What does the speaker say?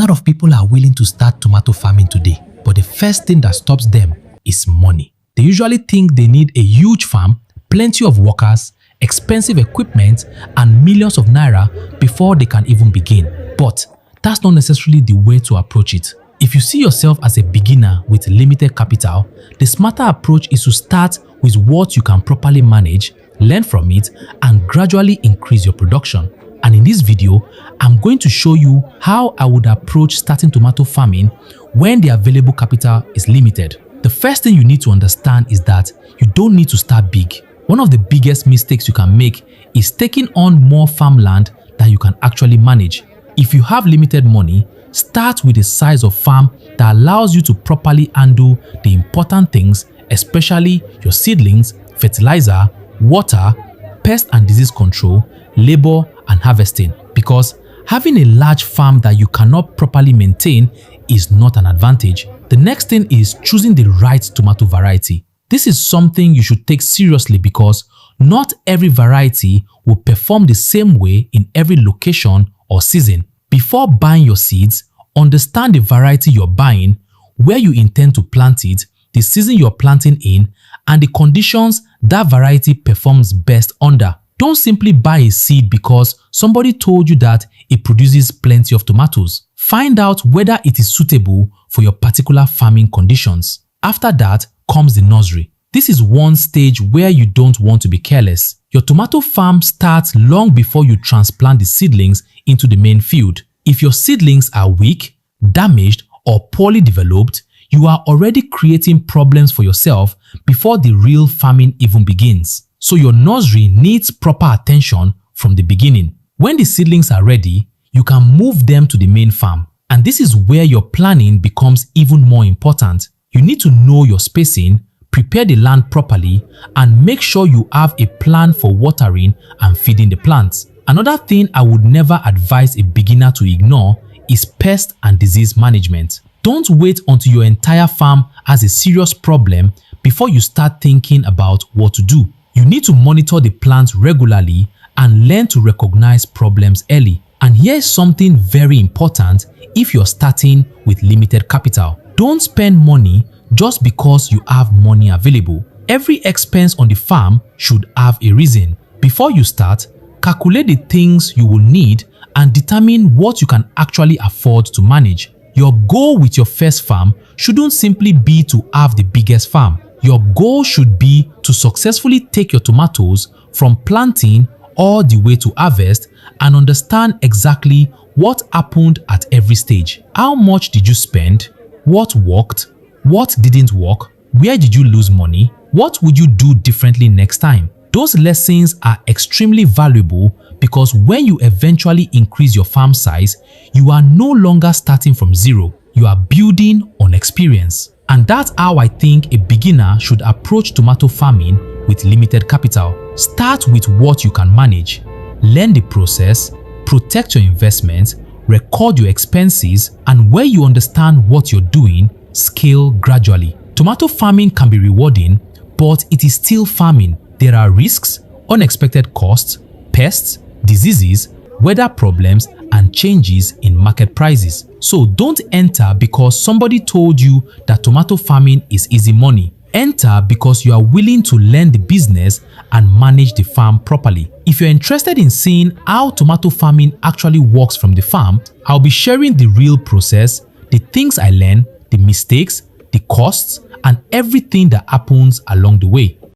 lot of people are willing to start tomato farming today, but the first thing that stops them is money. They usually think they need a huge farm, plenty of workers, expensive equipment, and millions of naira before they can even begin. But that's not necessarily the way to approach it. If you see yourself as a beginner with limited capital, the smarter approach is to start with what you can properly manage, learn from it, and gradually increase your production. And in this video, I'm going to show you how I would approach starting tomato farming when the available capital is limited. The first thing you need to understand is that you don't need to start big. One of the biggest mistakes you can make is taking on more farmland than you can actually manage. If you have limited money, start with a size of farm that allows you to properly handle the important things, especially your seedlings, fertilizer, water, pest and disease control, labor, and harvesting, because having a large farm that you cannot properly maintain is not an advantage. The next thing is choosing the right tomato variety. This is something you should take seriously because not every variety will perform the same way in every location or season. Before buying your seeds, understand the variety you're buying, where you intend to plant it, the season you're planting in, and the conditions that variety performs best under. Don't simply buy a seed because somebody told you that it produces plenty of tomatoes. Find out whether it is suitable for your particular farming conditions. After that comes the nursery. This is one stage where you don't want to be careless. Your tomato farm starts long before you transplant the seedlings into the main field. If your seedlings are weak, damaged, or poorly developed, you are already creating problems for yourself before the real farming even begins. So your nursery needs proper attention from the beginning. When the seedlings are ready, you can move them to the main farm. And this is where your planning becomes even more important. You need to know your spacing, prepare the land properly, and make sure you have a plan for watering and feeding the plants. Another thing I would never advise a beginner to ignore is pest and disease management. Don't wait until your entire farm has a serious problem before you start thinking about what to do. You need to monitor the plants regularly and learn to recognize problems early. And here's something very important if you're starting with limited capital. Don't spend money just because you have money available. Every expense on the farm should have a reason. Before you start, calculate the things you will need and determine what you can actually afford to manage. Your goal with your first farm shouldn't simply be to have the biggest farm. Your goal should be to successfully take your tomatoes from planting all the way to harvest and understand exactly what happened at every stage. How much did you spend? What worked? What didn't work? Where did you lose money? What would you do differently next time? Those lessons are extremely valuable because when you eventually increase your farm size, you are no longer starting from zero. You are building on experience. And that's how I think a beginner should approach tomato farming with limited capital. Start with what you can manage. Learn the process, protect your investments, record your expenses, and where you understand what you're doing, scale gradually. Tomato farming can be rewarding, but it is still farming. There are risks, unexpected costs, pests, diseases, weather problems, and changes in market prices. So don't enter because somebody told you that tomato farming is easy money. Enter because you are willing to learn the business and manage the farm properly. If you're interested in seeing how tomato farming actually works from the farm, I'll be sharing the real process, the things I learned, the mistakes, the costs, and everything that happens along the way.